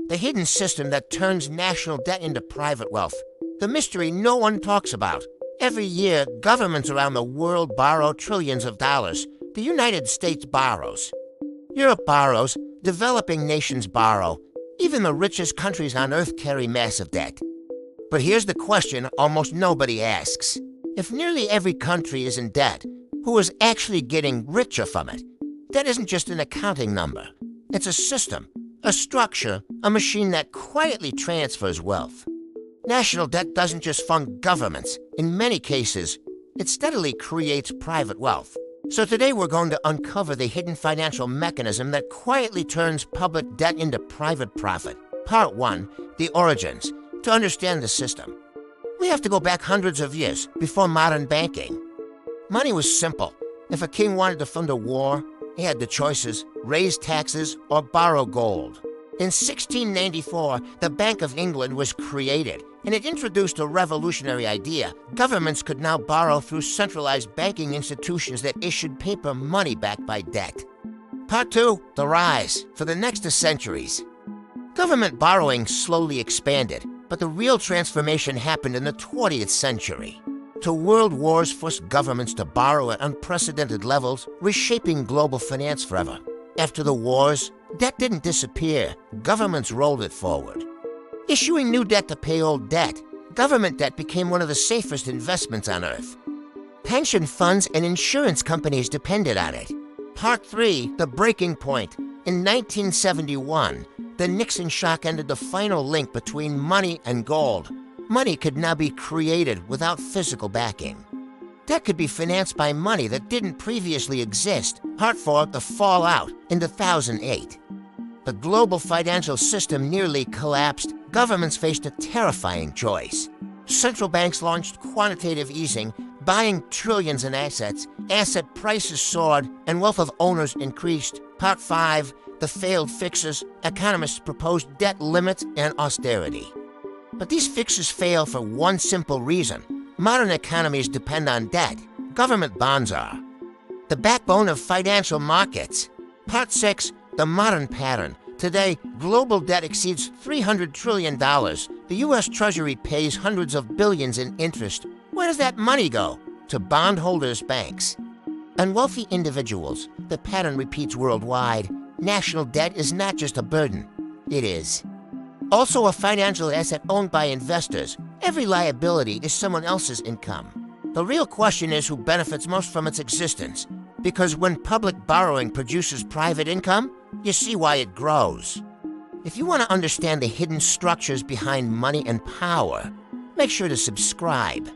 the hidden system that turns national debt into private wealth. The mystery no one talks about. Every year, governments around the world borrow trillions of dollars. The United States borrows. Europe borrows. Developing nations borrow. Even the richest countries on Earth carry massive debt. But here's the question almost nobody asks. If nearly every country is in debt, who is actually getting richer from it? Debt isn't just an accounting number. It's a system, a structure, a machine that quietly transfers wealth. National debt doesn't just fund governments. In many cases, it steadily creates private wealth. So today we're going to uncover the hidden financial mechanism that quietly turns public debt into private profit. Part 1, the origins. To understand the system, we have to go back hundreds of years before modern banking. Money was simple. If a king wanted to fund a war, he had the choices: raise taxes or borrow gold. In 1694, the Bank of England was created, and it introduced a revolutionary idea. Governments could now borrow through centralized banking institutions that issued paper money backed by debt. Part 2, the rise. For the next centuries, government borrowing slowly expanded, but the real transformation happened in the 20th century. Two world wars forced governments to borrow at unprecedented levels, reshaping global finance forever. After the wars, debt didn't disappear. Governments rolled it forward. Issuing new debt to pay old debt, government debt became one of the safest investments on Earth. Pension funds and insurance companies depended on it. Part 3, the breaking point. In 1971, the Nixon shock ended the final link between money and gold. Money could now be created without physical backing. Debt could be financed by money that didn't previously exist. Part 4, the fallout. In 2008, the global financial system nearly collapsed. Governments faced a terrifying choice. Central banks launched quantitative easing, buying trillions in assets. Asset prices soared, and wealth of owners increased. Part 5, the failed fixes. Economists proposed debt limits and austerity. But these fixes fail for one simple reason. Modern economies depend on debt. Government bonds are the backbone of financial markets. Part 6, the modern pattern. Today, global debt exceeds $300 trillion. The U.S. Treasury pays hundreds of billions in interest. Where does that money go? To bondholders' banks and wealthy individuals. The pattern repeats worldwide. National debt is not just a burden. It is also a financial asset owned by investors. Every liability is someone else's income. The real question is who benefits most from its existence. Because when public borrowing produces private income, you see why it grows. If you want to understand the hidden structures behind money and power, make sure to subscribe.